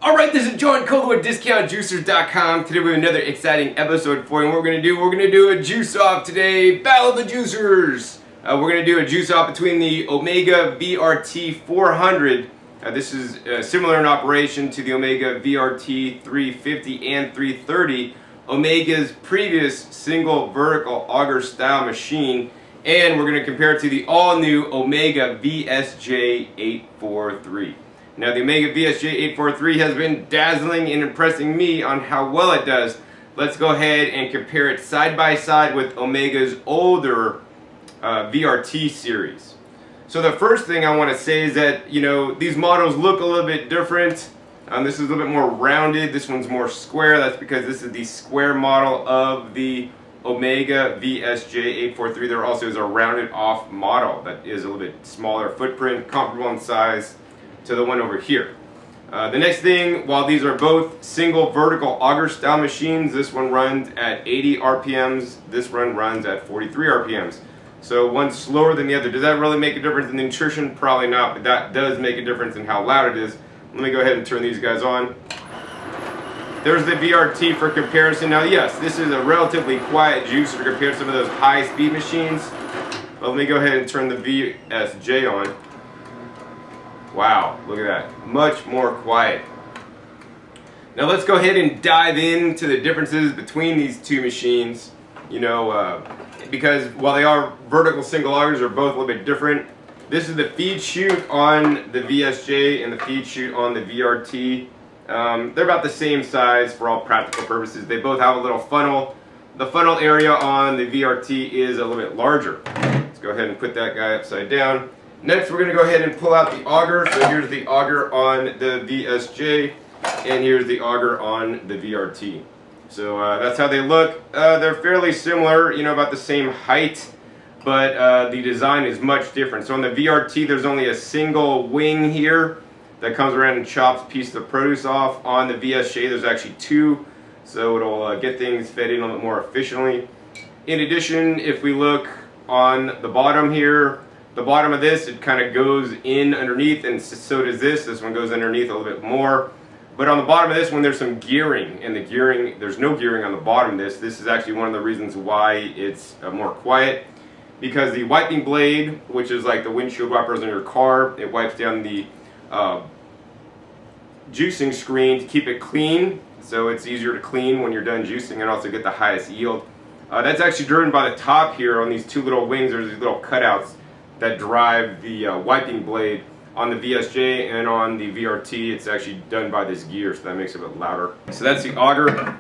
Alright, this is Joe and Coco at DiscountJuicers.com. Today we have another exciting episode for you. And what we're going to do a juice off today. Battle of the Juicers! We're going to do a juice off between the Omega VRT400. This is similar in operation to the Omega VRT350 and 330, Omega's previous single vertical auger style machine. And we're going to compare it to the all-new Omega VSJ843. Now, the Omega VSJ843 has been dazzling and impressing me on how well it does. Let's go ahead and compare it side by side with Omega's older VRT series. So the first thing I want to say is that, you know, these models look a little bit different. This is a little bit more rounded. This one's more square. That's because this is the square model of the Omega VSJ843. There also is a rounded off model that is a little bit smaller footprint, comparable in size to the one over here. The next thing, while these are both single vertical auger style machines, this one runs at 80 RPMs, this one runs at 43 RPMs. So one's slower than the other. Does that really make a difference in the nutrition? Probably not, but that does make a difference in how loud it is. Let me go ahead and turn these guys on. There's the VRT for comparison. Now yes, this is a relatively quiet juicer compared to some of those high speed machines. But let me go ahead and turn the VSJ on. Wow, look at that. Much more quiet. Now let's go ahead and dive into the differences between these two machines. You know, because while they are vertical single augers, they're both a little bit different. This is the feed chute on the VSJ and the feed chute on the VRT. They're about the same size for all practical purposes. They both have a little funnel. The funnel area on the VRT is a little bit larger. Let's go ahead and put that guy upside down. Next, we're going to go ahead and pull out the auger. So here's the auger on the VSJ, and here's the auger on the VRT. So that's how they look. They're fairly similar, you know, about the same height, but the design is much different. So on the VRT, there's only a single wing here that comes around and chops a piece of produce off. On the VSJ, there's actually two, so it'll get things fed in a little bit more efficiently. In addition, if we look on the bottom here, the bottom of this, it kind of goes in underneath, and so does this. This one goes underneath a little bit more. But on the bottom of this one, there's some gearing, and the gearing, there's no gearing on the bottom of this. This is actually one of the reasons why it's more quiet, because the wiping blade, which is like the windshield wipers on your car, it wipes down the juicing screen to keep it clean, so it's easier to clean when you're done juicing and also get the highest yield. That's actually driven by the top here on these two little wings. There's these little cutouts that drive the wiping blade. On the VSJ and on the VRT, it's actually done by this gear, so that makes it a bit louder. So that's the auger.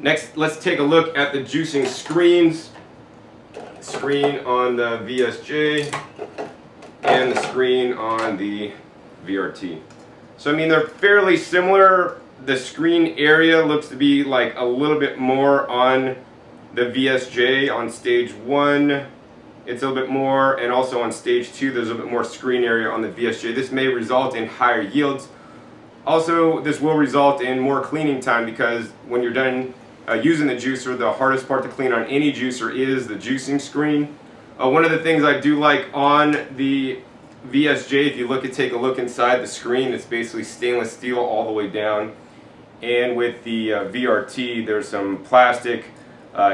Next, let's take a look at the juicing screens. Screen on the VSJ and the screen on the VRT. So I mean, they're fairly similar. The screen area looks to be like a little bit more on the VSJ. On stage 1, it's a little bit more, and also on stage 2 there's a little bit more screen area on the VSJ. This may result in higher yields. Also, this will result in more cleaning time, because when you're done using the juicer, the hardest part to clean on any juicer is the juicing screen. One of the things I do like on the VSJ, if you take a look inside the screen, it's basically stainless steel all the way down. And with the VRT, there's some plastic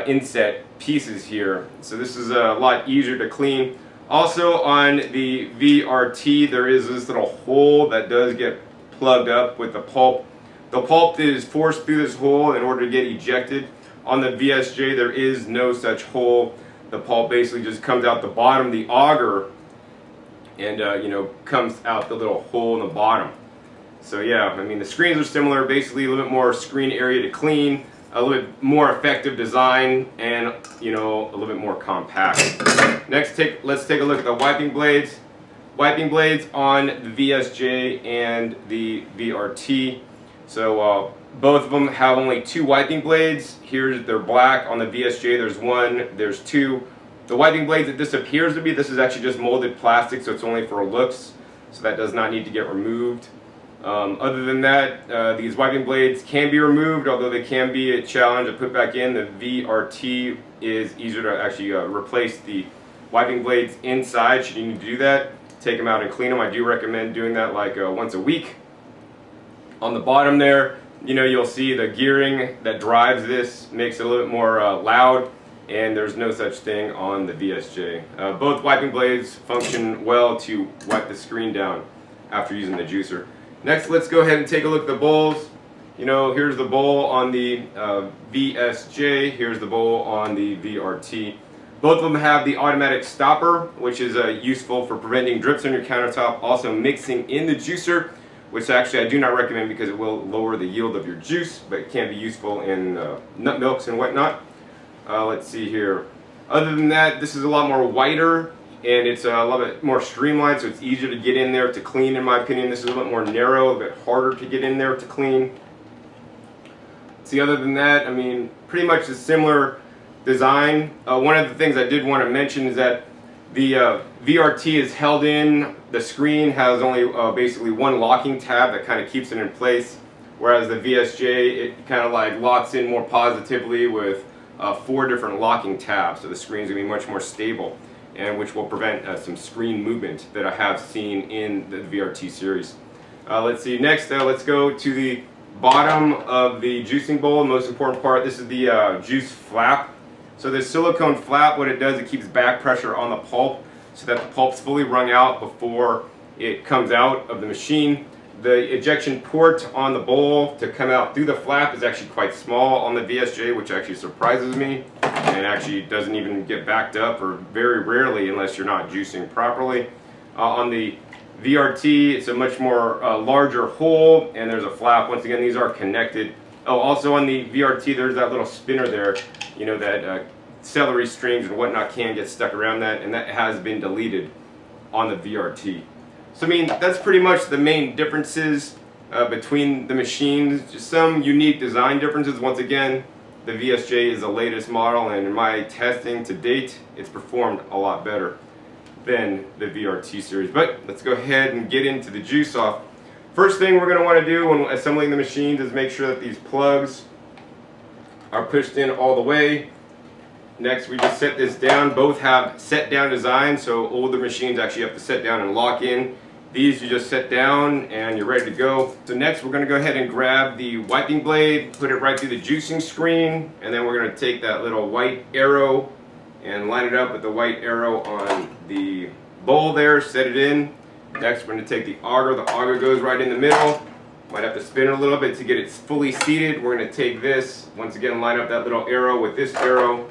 inset pieces here, so this is a lot easier to clean. Also on the VRT, there is this little hole that does get plugged up with the pulp. The pulp is forced through this hole in order to get ejected. On the VSJ, there is no such hole. The pulp basically just comes out the bottom of the auger and you know, comes out the little hole in the bottom. So yeah, I mean, the screens are similar, basically a little bit more screen area to clean, a little bit more effective design, and you know, a little bit more compact. Next, let's take a look at the wiping blades. Wiping blades on the VSJ and the VRT. So both of them have only 2 wiping blades. Here they're black. On the VSJ there's 1, there's 2. The wiping blades that this appears to be, this is actually just molded plastic, so it's only for looks, so that does not need to get removed. Other than that, these wiping blades can be removed, although they can be a challenge to put back in. The VRT is easier to actually replace the wiping blades inside should you need to do that. Take them out and clean them. I do recommend doing that like once a week. On the bottom there, you'll see the gearing that drives this makes it a little bit more loud, and there's no such thing on the VSJ. Both wiping blades function well to wipe the screen down after using the juicer. Next, let's go ahead and take a look at the bowls. Here's the bowl on the VSJ, here's the bowl on the VRT. Both of them have the automatic stopper, which is useful for preventing drips on your countertop, also mixing in the juicer, which actually I do not recommend because it will lower the yield of your juice, but it can be useful in nut milks and whatnot. Let's see here. Other than that, this is a lot more wider, and it's a lot bit more streamlined, so it's easier to get in there to clean, in my opinion. This is a little bit more narrow, a bit harder to get in there to clean. See, other than that, I mean, pretty much a similar design. One of the things I did want to mention is that the VRT is held in. The screen has only basically one locking tab that kind of keeps it in place, whereas the VSJ, it kind of like locks in more positively with 4 different locking tabs, so the screen's going to be much more stable, and which will prevent some screen movement that I have seen in the VRT series. Let's see, next let's go to the bottom of the juicing bowl. The most important part, this is the juice flap. So this silicone flap, what it does, it keeps back pressure on the pulp so that the pulp's fully wrung out before it comes out of the machine. The ejection port on the bowl to come out through the flap is actually quite small on the VSJ, which actually surprises me, and actually doesn't even get backed up, or very rarely unless you're not juicing properly. On the VRT, it's a much more larger hole, and there's a flap. Once again, these are connected. Oh, also on the VRT, there's that little spinner there, that celery strings and whatnot can get stuck around that, and that has been deleted on the VRT. So I mean, that's pretty much the main differences between the machines. Just some unique design differences. Once again, the VSJ is the latest model, and in my testing to date, it's performed a lot better than the VRT series. But let's go ahead and get into the juice off. First thing we're going to want to do when assembling the machines is make sure that these plugs are pushed in all the way. Next, we just set this down. Both have set down design, so older machines actually have to set down and lock in. These you just set down and you're ready to go. So next we're going to go ahead and grab the wiping blade, put it right through the juicing screen, and then we're going to take that little white arrow and line it up with the white arrow on the bowl there, set it in. Next we're going to take the auger. The auger goes right in the middle. Might have to spin it a little bit to get it fully seated. We're going to take this, once again line up that little arrow with this arrow,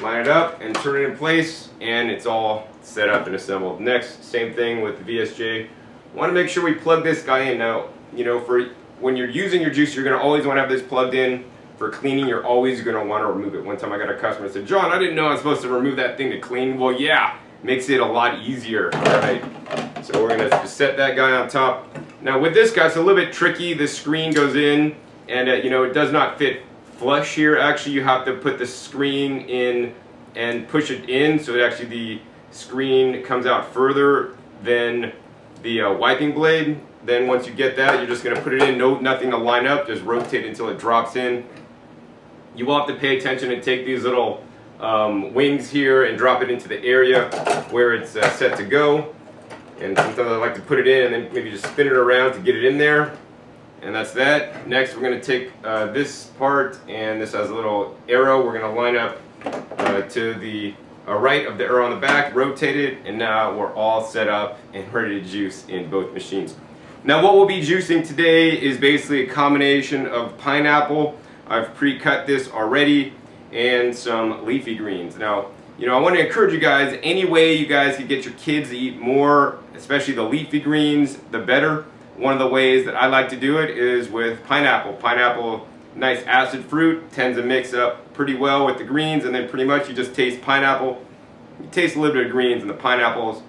line it up and turn it in place, and it's all set up and assembled. Next, same thing with the VSJ. Want to make sure we plug this guy in. Now, for when you're using your juicer, you're going to always want to have this plugged in. For cleaning, you're always going to want to remove it. One time I got a customer that said, "John, I didn't know I was supposed to remove that thing to clean." Well, yeah, makes it a lot easier. All right, so we're going to just set that guy on top. Now with this guy, it's a little bit tricky. The screen goes in, and it does not fit flush here. Actually, you have to put the screen in and push it in, so it actually the screen comes out further than the wiping blade. Then once you get that, you're just going to put it in, nothing to line up, just rotate until it drops in. You will have to pay attention and take these little wings here and drop it into the area where it's set to go. And sometimes I like to put it in and then maybe just spin it around to get it in there. And that's that. Next we're going to take this part, and this has a little arrow. We're going to line up to the right of the arrow on the back, rotate it, and now we're all set up and ready to juice in both machines. Now what we'll be juicing today is basically a combination of pineapple, I've pre-cut this already, and some leafy greens. Now, I want to encourage you guys, any way you guys can get your kids to eat more, especially the leafy greens, the better. One of the ways that I like to do it is with pineapple. Pineapple, nice acid fruit, tends to mix up pretty well with the greens, and then pretty much you just taste pineapple. You taste a little bit of greens, and the pineapple's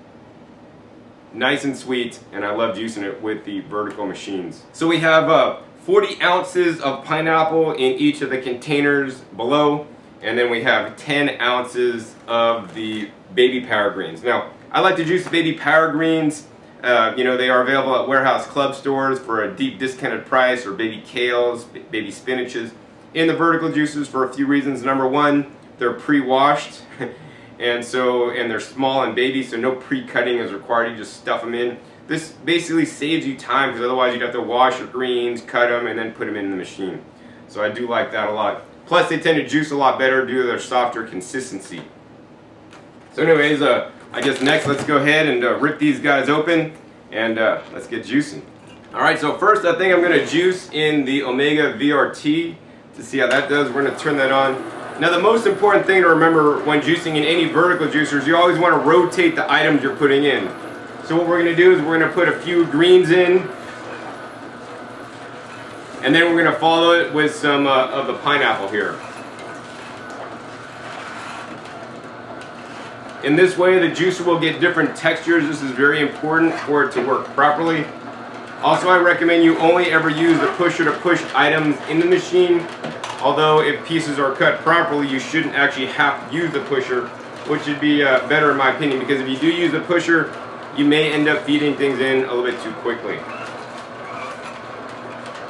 nice and sweet, and I love juicing it with the vertical machines. So we have 40 ounces of pineapple in each of the containers below, and then we have 10 ounces of the baby power greens. Now, I like to juice baby power greens You know, they are available at warehouse club stores for a deep discounted price, or baby kales, baby spinaches. In the vertical juicers for a few reasons. Number one, they're pre-washed, and they're small and baby, so no pre-cutting is required. You just stuff them in. This basically saves you time, because otherwise you'd have to wash your greens, cut them, and then put them in the machine. So I do like that a lot. Plus, they tend to juice a lot better due to their softer consistency. So anyways, I guess next let's go ahead and rip these guys open, and let's get juicing. Alright, so first I think I'm going to juice in the Omega VRT to see how that does. We're going to turn that on. Now, the most important thing to remember when juicing in any vertical juicers, you always want to rotate the items you're putting in. So what we're going to do is we're going to put a few greens in, and then we're going to follow it with some of the pineapple here. In this way, the juicer will get different textures. This is very important for it to work properly. Also, I recommend you only ever use the pusher to push items in the machine. Although if pieces are cut properly, you shouldn't actually have to use the pusher, which would be better in my opinion, because if you do use the pusher, you may end up feeding things in a little bit too quickly.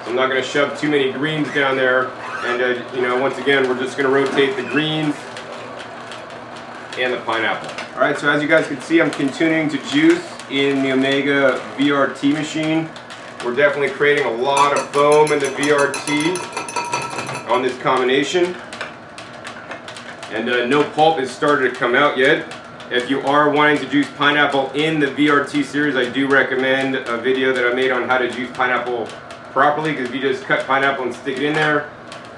So I'm not going to shove too many greens down there, and you know, once again, we're just going to rotate the greens and the pineapple. Alright, so as you guys can see, I'm continuing to juice in the Omega VRT machine. We're definitely creating a lot of foam in the VRT on this combination, and no pulp has started to come out yet. If you are wanting to juice pineapple in the VRT series, I do recommend a video that I made on how to juice pineapple properly, because if you just cut pineapple and stick it in there,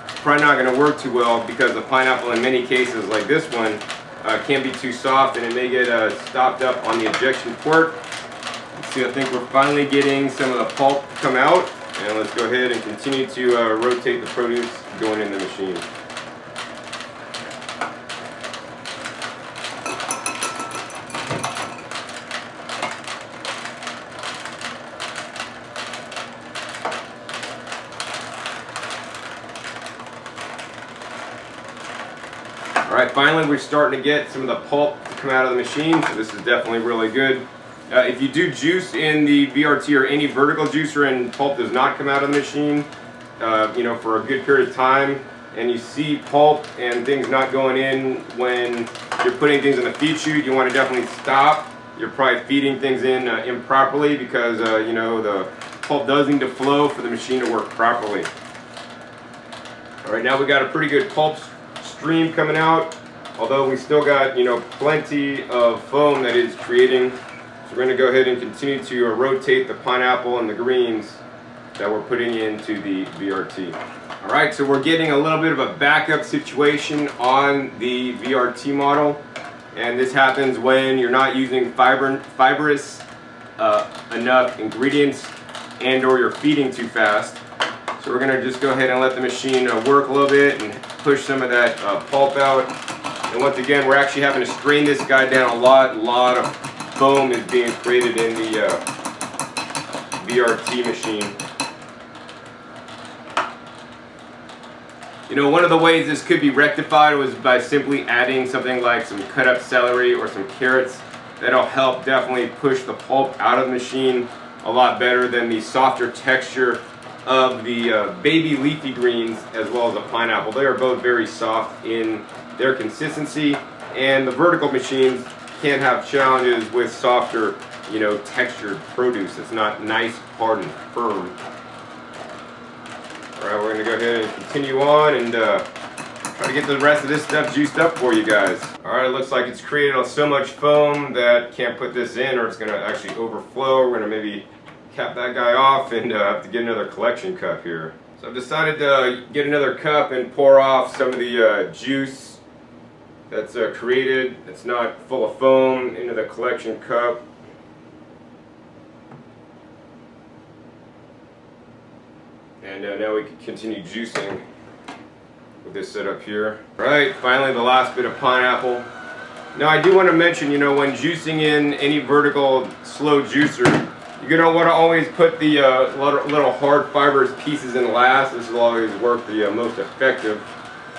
it's probably not going to work too well, because the pineapple in many cases like this one can be too soft, and it may get stopped up on the ejection port. See, I think we're finally getting some of the pulp to come out, and let's go ahead and continue to rotate the produce going in the machine. Alright, finally we're starting to get some of the pulp to come out of the machine, so this is definitely really good. If you do juice in the VRT or any vertical juicer and pulp does not come out of the machine, you know, for a good period of time, and you see pulp and things not going in when you're putting things in the feed chute, you want to definitely stop. You're probably feeding things in improperly, because you know, the pulp does need to flow for the machine to work properly. Alright, now we got a pretty good pulp stream coming out, although we still got, you know, plenty of foam that is creating. So we're going to go ahead and continue to rotate the pineapple and the greens that we're putting into the VRT. Alright, so we're getting a little bit of a backup situation on the VRT model, and this happens when you're not using fibrous enough ingredients, and or you're feeding too fast. So we're going to just go ahead and let the machine work a little bit and push some of that pulp out. And once again, we're actually having to strain this guy down a lot. A lot of foam is being created in the VRT machine. You know, one of the ways this could be rectified was by simply adding something like some cut up celery or some carrots. That'll help definitely push the pulp out of the machine a lot better than the softer texture of the baby leafy greens as well as the pineapple. They are both very soft in their consistency, and the vertical machines can have challenges with softer, you know, textured produce. It's not nice, hard, and firm. Alright, we're going to go ahead and continue on and try to get the rest of this stuff juiced up for you guys. Alright, it looks like it's created so much foam that can't put this in, or it's going to actually overflow. We're going to maybe cap that guy off and have to get another collection cup here. So I've decided to get another cup and pour off some of the juice that's created. It's not full of foam into the collection cup. And now we can continue juicing with this setup here. Alright, finally the last bit of pineapple. Now I do want to mention, you know, when juicing in any vertical slow juicer, you're going to want to always put the little hard fibrous pieces in last. This will always work the most effective.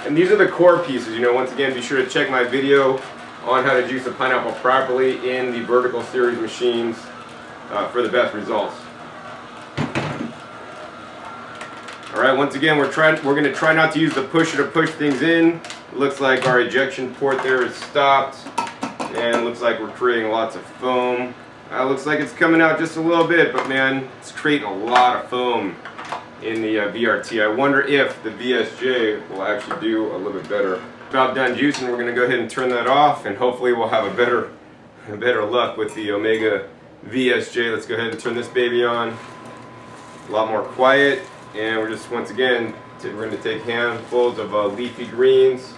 And these are the core pieces. You know, once again, be sure to check my video on how to juice a pineapple properly in the vertical series machines. for the best results. All right, once again, we're going to try not to use the pusher to push things in. It looks like our ejection port there is stopped, and it looks like we're creating lots of foam. Looks like it's coming out just a little bit, but man, it's creating a lot of foam in the VRT. I wonder if the VSJ will actually do a little bit better. About done juicing, we're going to go ahead and turn that off, and hopefully we'll have a better luck with the Omega VSJ. Let's go ahead and turn this baby on. A lot more quiet. And we're just, once again, we're going to take handfuls of leafy greens,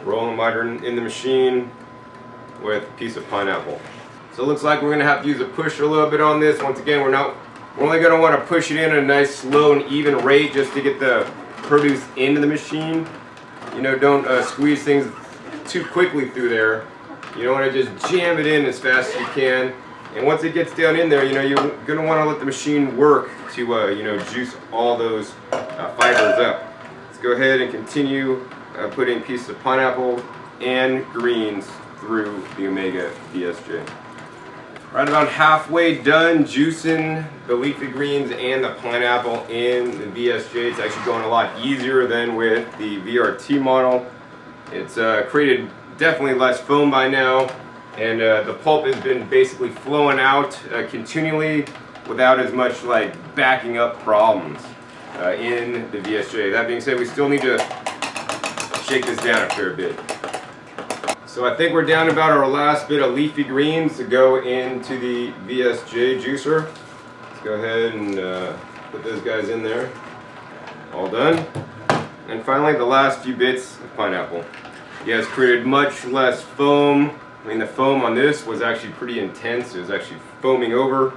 roll them right in the machine with a piece of pineapple. So it looks like we're going to have to use a pusher a little bit on this. Once again, we're only going to want to push it in at a nice slow and even rate just to get the produce into the machine. You know, don't squeeze things too quickly through there. You don't want to just jam it in as fast as you can. And once it gets down in there, you know, you're going to want to let the machine work to, you know, juice all those fibers up. Let's go ahead and continue putting pieces of pineapple and greens through the Omega VSJ. Right about halfway done juicing the leafy greens and the pineapple in the VSJ. It's actually going a lot easier than with the VRT model. It's created definitely less foam by now. And the pulp has been basically flowing out continually without as much like backing up problems in the VSJ. That being said, we still need to shake this down a fair bit. So I think we're down about our last bit of leafy greens to go into the VSJ juicer. Let's go ahead and put those guys in there. All done. And finally, the last few bits of pineapple. Yeah, it's created much less foam. I mean, the foam on this was actually pretty intense. It was actually foaming over.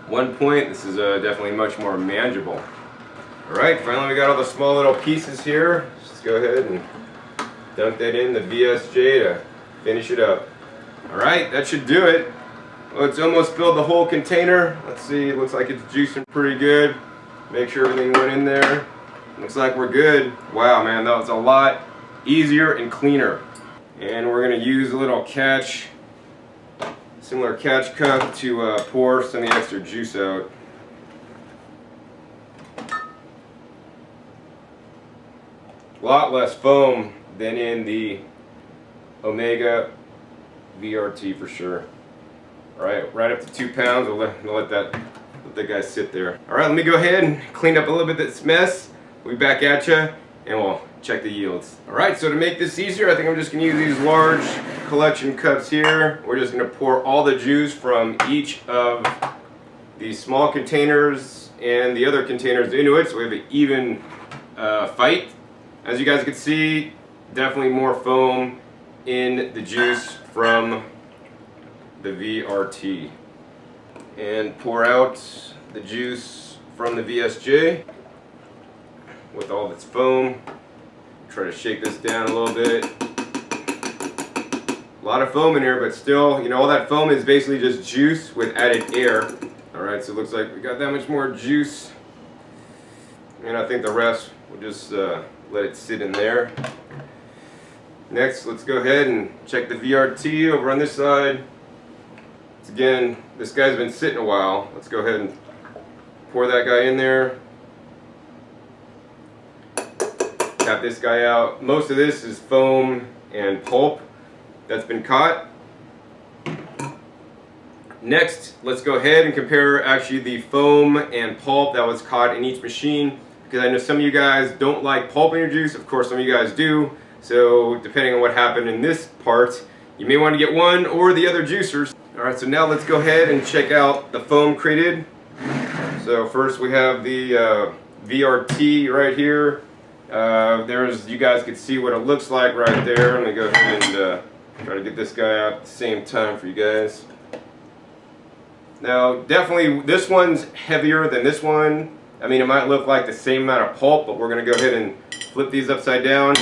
One point, this is definitely much more manageable. Alright, finally we got all the small little pieces here. Just go ahead and dunk that in the VSJ to finish it up. Alright, that should do it. Well, it's almost filled the whole container. Let's see, it looks like it's juicing pretty good. Make sure everything went in there. Looks like we're good. Wow, man, that was a lot easier and cleaner. And we're going to use a little similar catch cup to pour some of the extra juice out. A lot less foam than in the Omega VRT for sure. Alright, right up to 2 pounds. We'll let that guy sit there. Alright, let me go ahead and clean up a little bit of this mess. We'll be back at you and we'll check the yields. Alright, so to make this easier, I think I'm just going to use these large collection cups here. We're just going to pour all the juice from each of these small containers and the other containers into it, so we have an even fight. As you guys can see, definitely more foam in the juice from the VRT. And pour out the juice from the VSJ with all of its foam. Try to shake this down a little bit. A lot of foam in here, but still, you know, all that foam is basically just juice with added air. Alright, so it looks like we got that much more juice. And I think the rest, we'll just let it sit in there. Next, let's go ahead and check the VRT over on this side. Again, this guy's been sitting a while. Let's go ahead and pour that guy in there. Tap this guy out. Most of this is foam and pulp that's been caught. Next, let's go ahead and compare actually the foam and pulp that was caught in each machine, because I know some of you guys don't like pulp in your juice. Of course, some of you guys do. So depending on what happened in this part, you may want to get one or the other juicers. Alright, so now let's go ahead and check out the foam created. So first we have the VRT right here. You guys can see what it looks like right there. Let me go ahead and try to get this guy out at the same time for you guys. Now, definitely this one's heavier than this one. I mean, it might look like the same amount of pulp, but we're going to go ahead and flip these upside down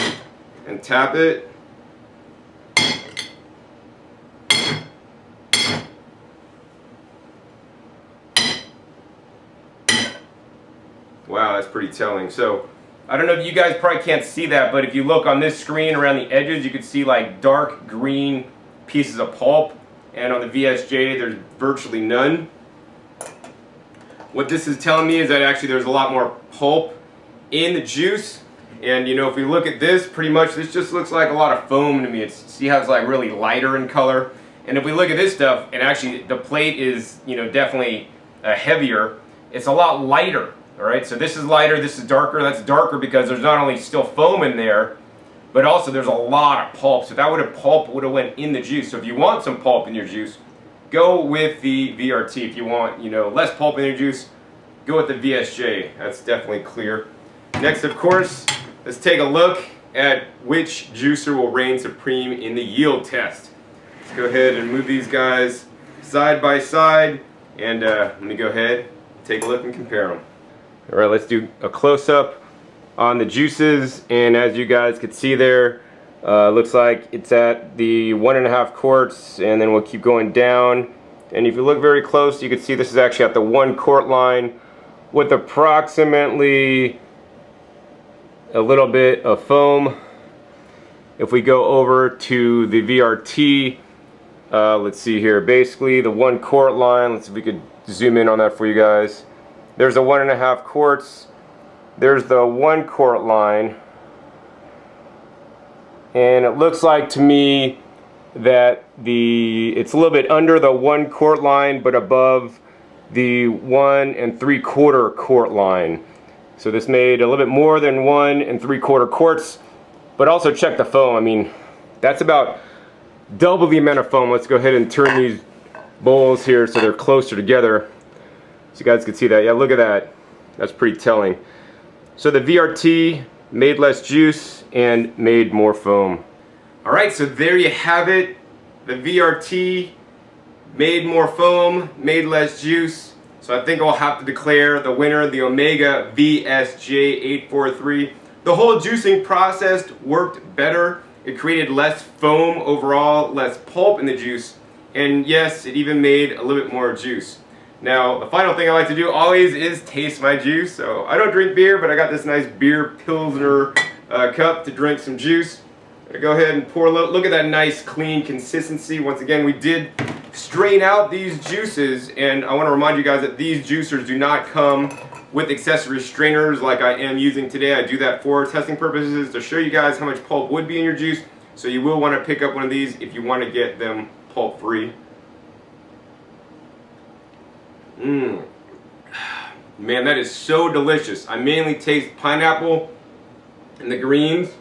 and tap it. Wow, that's pretty telling. So, I don't know if you guys probably can't see that, but if you look on this screen around the edges, you can see like dark green pieces of pulp. and on the VSJ there's virtually none. What this is telling me is that actually there's a lot more pulp in the juice. And you know, if we look at this, pretty much this just looks like a lot of foam to me. See how it's like really lighter in color. And if we look at this stuff, and actually the plate is, you know, definitely heavier. It's a lot lighter. All right, so this is lighter, this is darker. That's darker because there's not only still foam in there, but also there's a lot of pulp. So that pulp would have went in the juice. So if you want some pulp in your juice, go with the VRT. If you want, you know, less pulp in your juice, go with the VSJ. That's definitely clear. Next, of course, let's take a look at which juicer will reign supreme in the yield test. Let's go ahead and move these guys side by side, and let me go ahead, take a look and compare them. All right, let's do a close-up on the juices, and as you guys can see there, looks like it's at the 1.5 quarts, and then we'll keep going down. And if you look very close, you can see this is actually at the 1 quart line with approximately a little bit of foam. If we go over to the VRT, let's see here, basically the 1 quart line, let's see if we could zoom in on that for you guys. There's a 1.5 quarts, there's the 1 quart line, and it looks like to me that it's a little bit under the 1 quart line but above the 1 3/4 quart line. So this made a little bit more than 1 3/4 quarts, but also check the foam. I mean, that's about double the amount of foam. Let's go ahead and turn these bowls here so they're closer together so you guys can see that. Yeah, look at that. That's pretty telling. So the VRT made less juice and made more foam. All right, so there you have it. The VRT made more foam, made less juice. So I think I'll have to declare the winner, the Omega VSJ843. The whole juicing process worked better. It created less foam overall, less pulp in the juice, and yes, it even made a little bit more juice. Now, the final thing I like to do always is taste my juice. So I don't drink beer, but I got this nice beer Pilsner cup to drink some juice. I'm gonna go ahead and pour a little. Look at that nice clean consistency. Once again, we did strain out these juices, and I want to remind you guys that these juicers do not come with accessory strainers like I am using today. I do that for testing purposes to show you guys how much pulp would be in your juice. So you will want to pick up one of these if you want to get them pulp free. Man, that is so delicious. I mainly taste pineapple and the greens.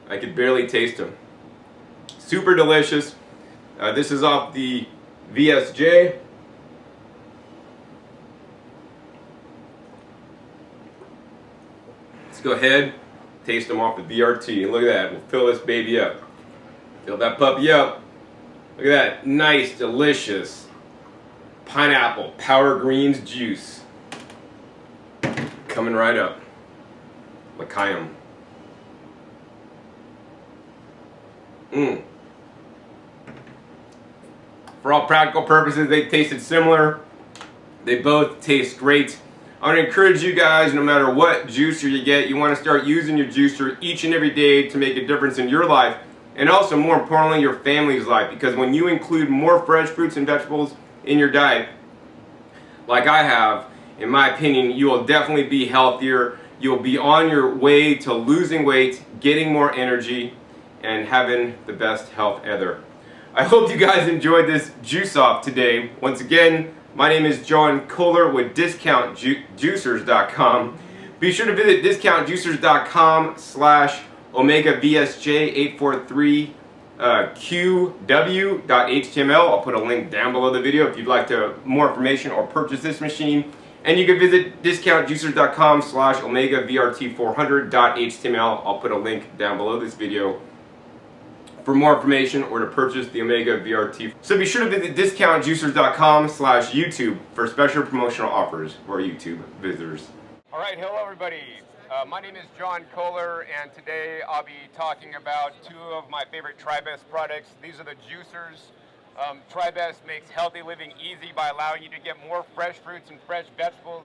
I could barely taste them. Super delicious. This is off the VSJ. Let's go ahead, taste them off the VRT. Look at that. We'll fill this baby up. Fill that puppy up. Look at that nice, delicious pineapple Power Greens juice. Coming right up. L'chaim. For all practical purposes, they tasted similar. They both taste great. I want to encourage you guys, no matter what juicer you get, you want to start using your juicer each and every day to make a difference in your life, and also, more importantly, your family's life. Because when you include more fresh fruits and vegetables in your diet, like I have, in my opinion, you will definitely be healthier. You'll be on your way to losing weight, getting more energy, and having the best health ever. I hope you guys enjoyed this juice off today. Once again, my name is John Kohler with DiscountJuicers.com. Be sure to visit DiscountJuicers.com/Omega VSJ843 QW.html. I'll put a link down below the video if you'd like more information or purchase this machine. And you can visit DiscountJuicers.com/Omega VRT400.html. I'll put a link down below this video for more information or to purchase the Omega VRT. So be sure to visit DiscountJuicers.com/YouTube for special promotional offers for YouTube visitors. All right, hello everybody. My name is John Kohler, and today I'll be talking about two of my favorite TriBest products. These are the juicers. TriBest makes healthy living easy by allowing you to get more fresh fruits and fresh vegetables